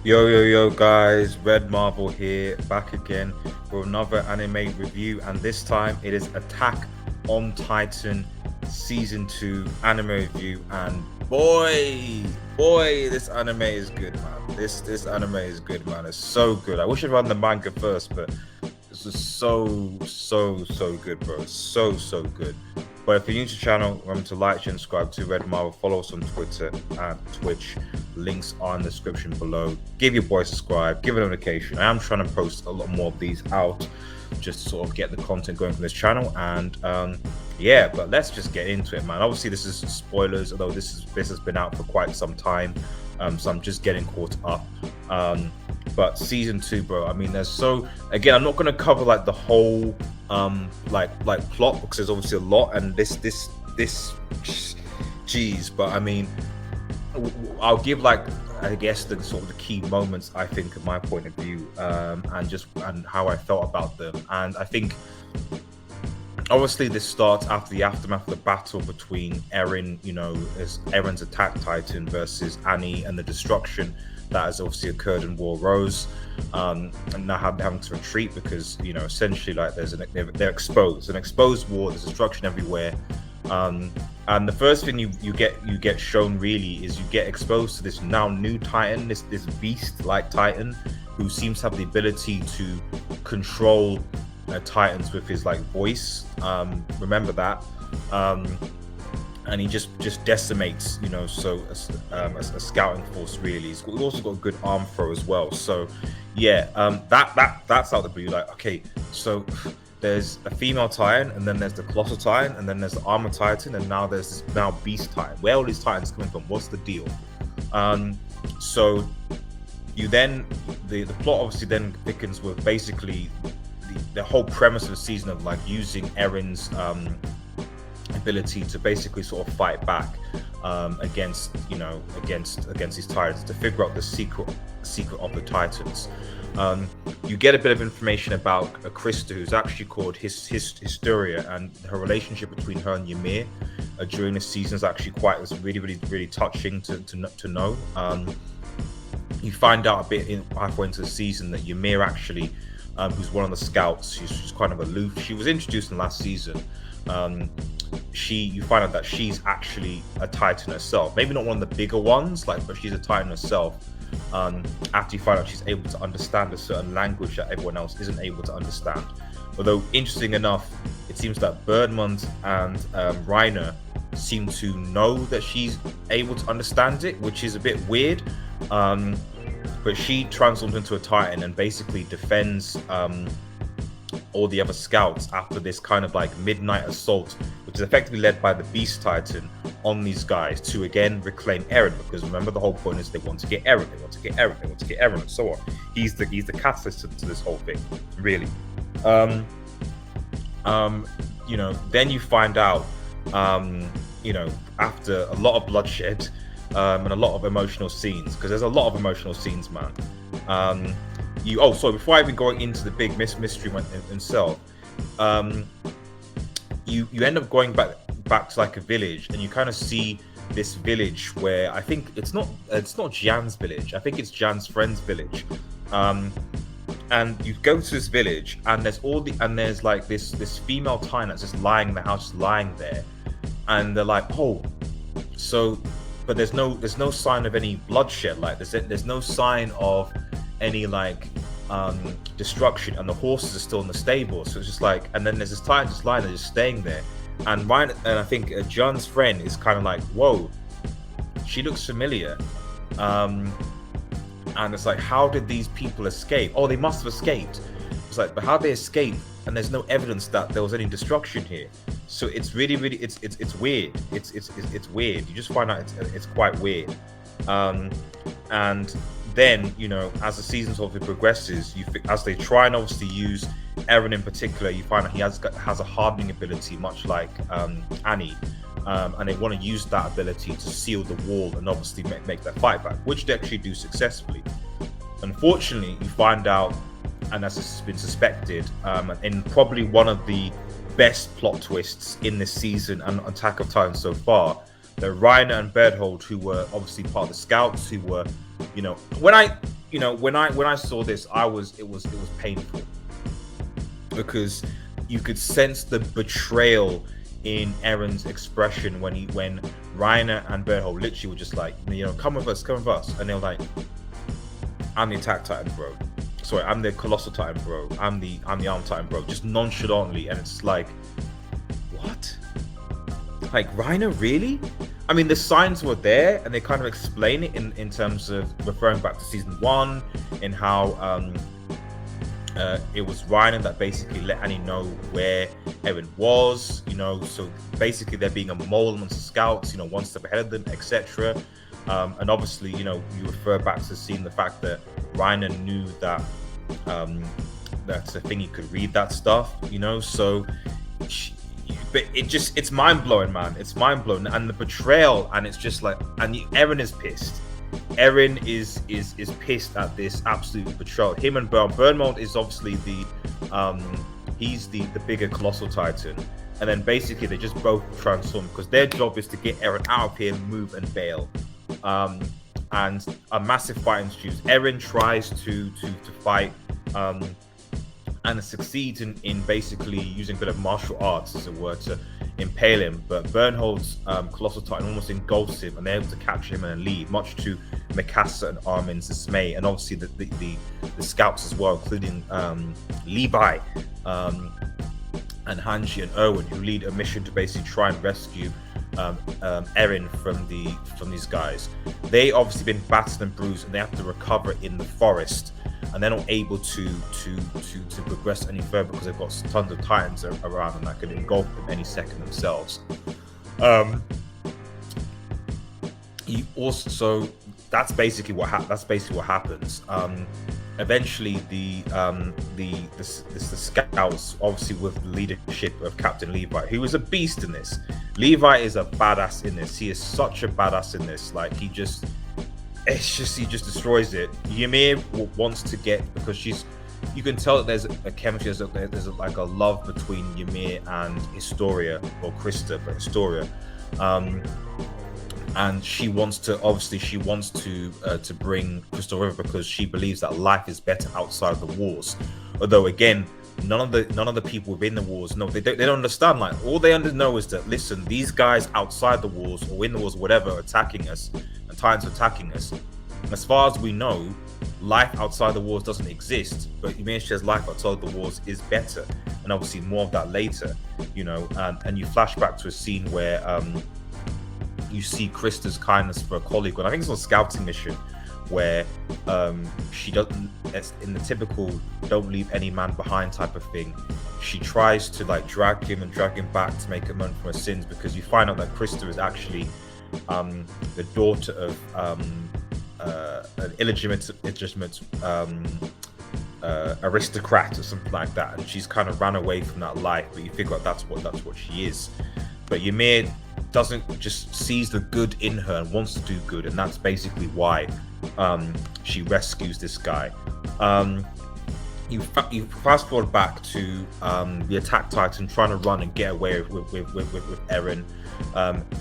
Yo, guys, Red Marvel here, back again for another anime review, and this time it is Attack on Titan Season 2 anime review. And boy, this anime is good, man. This anime is good, man. It's so good. I wish I'd run the manga first, but this is so good, bro. It's so good. But if you're new to the channel, remember to like, share, and subscribe to Red Marvel. Follow us on Twitter and Twitch. Links are in the description below. Give your boy a subscribe, give a notification. I am trying to post a lot more of these out, just to sort of get the content going from this channel. And yeah, but let's just get into it, man. Obviously, this is spoilers, although this has been out for quite some time. So I'm just getting caught up. But season 2, bro, I mean, again, I'm not going to cover like the whole like plot, because there's obviously a lot, and this geez, but I mean, I'll give like, I guess, the sort of the key moments, I think, in my point of view, and how I felt about them. And I think obviously this starts after the aftermath of the battle between Eren, as Eren's attack Titan, versus Annie, and the destruction that has obviously occurred in War Rose, and now having to retreat because essentially, like, they're exposed, an exposed war. There's destruction everywhere, and the first thing you get shown really is you get exposed to this now new Titan, this beast like Titan, who seems to have the ability to control Titans with his like voice. Remember that. And he just decimates, a scouting force, really. He's also got a good arm throw as well. So yeah, that's out the blue. Like, okay, so there's a female Titan, and then there's the colossal Titan, and then there's the armor Titan, and now there's this beast Titan. Where are all these Titans coming from? What's the deal? So you then the plot obviously then thickens with basically the whole premise of the season of like using Eren's ability to basically sort of fight back against these Titans, to figure out the secret of the Titans. You get a bit of information about a Krista, who's actually called Hysteria, and her relationship between her and Ymir during the season is actually really touching to know. You find out a bit halfway into the season that Ymir actually, who's one of the scouts, she's kind of aloof. She was introduced in last season. You find out that she's actually a Titan herself. Maybe not one of the bigger ones, but she's a Titan herself. After you find out she's able to understand a certain language that everyone else isn't able to understand. Although, interesting enough, it seems that Birdmund and Reiner seem to know that she's able to understand it, which is a bit weird. But she transforms into a Titan and basically defends all the other scouts after this kind of like midnight assault, which is effectively led by the Beast Titan on these guys to again reclaim Eren. Because remember, the whole point is they want to get Eren, and so on. He's the catalyst to this whole thing, really. Then you find out, after a lot of bloodshed and a lot of emotional scenes, because there's a lot of emotional scenes, man. Before I even go into the big mystery himself, you end up going back to like a village, and you kind of see this village where I think it's not Jan's village. I think it's Jan's friend's village. And you go to this village, and there's like this female Titan that's just lying in the house, just lying there, and they're like, oh, so, but there's no sign of any bloodshed. Like there's no sign of any like destruction, and the horses are still in the stable. So it's just like, and then there's this Titan just lying there, just staying there. And I think John's friend is kind of like, whoa, she looks familiar. And it's like, how did these people escape? Oh, they must have escaped. It's like, but how they escape? And there's no evidence that there was any destruction here. So it's really it's weird. It's weird. You just find out it's quite weird. And then, as the season sort of progresses, as they try and obviously use Eren in particular, you find out he has a hardening ability, much like Annie, and they want to use that ability to seal the wall and obviously make that fight back, which they actually do successfully. Unfortunately, you find out, and as has been suspected, in probably one of the best plot twists in this season and Attack of Titan so far, that Reiner and Berthold, who were obviously part of the scouts, who were, when I when I saw this, it was painful, because you could sense the betrayal in Eren's expression when Reiner and Berthold literally were just like, come with us, and they're like, I'm the attack titan, bro. Sorry, I'm the colossal titan, bro. I'm the arm titan, bro. Just nonchalantly, and it's like, what? Like, Reiner, really? I mean, the signs were there, and they kind of explain it in terms of referring back to season 1, in how it was Reiner that basically let Annie know where Eren was, so basically there being a mole amongst the scouts, one step ahead of them, etc. And obviously, you refer back to seeing the fact that Reiner knew that that's a thing, he could read that stuff, so but it's mind-blowing, man. It's mind-blowing, and the betrayal, and it's just like, and Eren is pissed. Eren is pissed at this absolute betrayal. Him and Bernmold is obviously he's the bigger colossal titan, and then basically they just both transform because their job is to get Eren out of here, move and bail. And a massive fight ensues. Eren tries to fight and succeeds in basically using a bit of martial arts, as it were, to impale him, but Bernhold's colossal titan almost engulfs him, and they're able to capture him and leave, much to Mikasa and Armin's dismay, and obviously the scouts as well, including Levi and Hanji and Erwin, who lead a mission to basically try and rescue Eren from these guys. They obviously been battered and bruised, and they have to recover in the forest, and they're not able to progress any further because they've got tons of titans around them that could engulf them any second themselves. So that's basically what happens. Eventually, the scouts, obviously with the leadership of Captain Levi, who is a beast in this. Levi is a badass in this. He is such a badass in this. Like, he just destroys it. Ymir wants to get, because you can tell that there's a chemistry, there's like a love between Ymir and Historia, or Krista, but Historia. And she wants to bring Crystal River because she believes that life is better outside of the walls. Although again, none of the people within the walls, no, they don't understand. Like, all they know is that, listen, these guys outside the walls or in the walls, whatever, are attacking us, and Titans are attacking us. As far as we know, life outside the walls doesn't exist, but Ymir says life outside the walls is better, and obviously more of that later, and you flash back to a scene where you see Krista's kindness for a colleague, and I think it's on a scouting mission, where she doesn't, in the typical don't leave any man behind type of thing, she tries to like drag him back to make amends for her sins, because you find out that Krista is actually the daughter of an illegitimate aristocrat or something like that, and she's kind of ran away from that life, but you figure out that's what she is. But Ymir doesn't, just sees the good in her and wants to do good, and that's basically why she rescues this guy. You fast forward back to the attack titan trying to run and get away with Eren,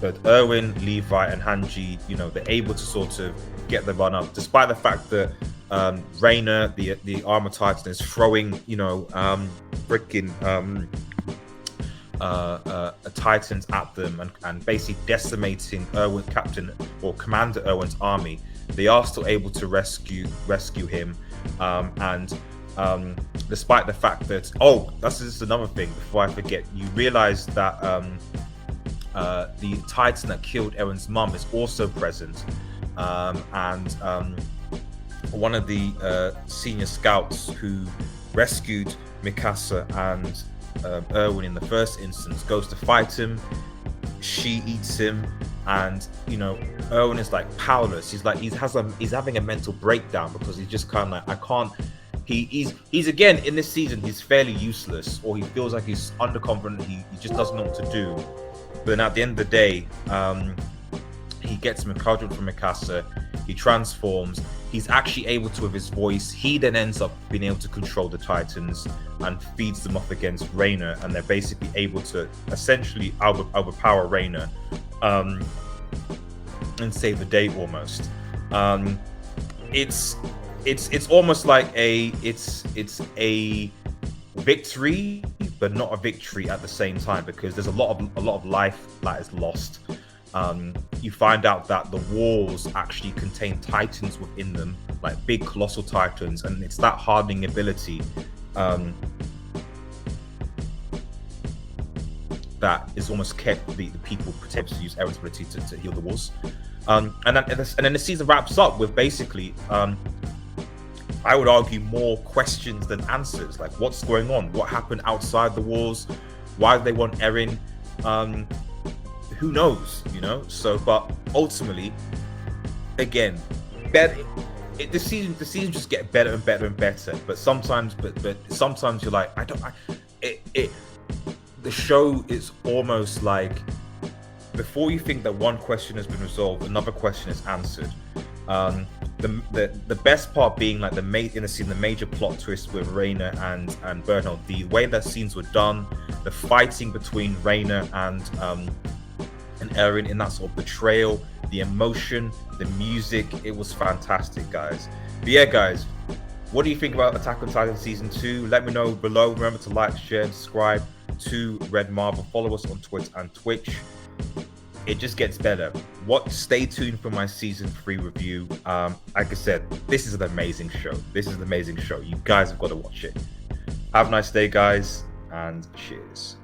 but Erwin, Levi, and Hanji, they're able to sort of get the run up, despite the fact that Reiner, the armor titan, is throwing titans at them and basically decimating Commander Erwin's army. They are still able to rescue him, and despite the fact that, that's just another thing before I forget, you realize that the titan that killed Eren's mum is also present, and one of the senior scouts who rescued Mikasa and Erwin in the first instance goes to fight him. She eats him, and Erwin is like powerless. He's like, he's having a mental breakdown, because he's just kind of like, I can't. He's again in this season, he's fairly useless, or he feels like he's underconfident. He just doesn't know what to do. But then at the end of the day, he gets some encouragement from Mikasa. He transforms. He's actually able to, with his voice, he then ends up being able to control the Titans and feeds them off against Reiner, and they're basically able to essentially overpower Reiner and save the day almost. It's it's almost like it's a victory, but not a victory at the same time, because there's a lot of life that is lost. You find out that the walls actually contain titans within them, like big colossal titans, and it's that hardening ability that is almost kept the people protect to use Eren's ability to heal the walls. And then the season wraps up with basically I would argue more questions than answers. Like, what's going on? What happened outside the walls? Why do they want Eren? Who knows? You know. So, but ultimately, again, better. The season just get better and better and better. But sometimes you're like, the show is almost like, before you think that one question has been resolved, another question is answered. The best part being like the major plot twist with Reiner and Bernal, the way that scenes were done, the fighting between Reiner and Eren in that sort of betrayal, the emotion, the music, it was fantastic, guys. But yeah, guys, what do you think about Attack on Titan Season 2? Let me know below. Remember to like, share, and subscribe to Red Marble. Follow us on Twitter and Twitch. It just gets better. Stay tuned for my Season 3 review. Like I said, this is an amazing show. You guys have got to watch it. Have a nice day, guys, and cheers.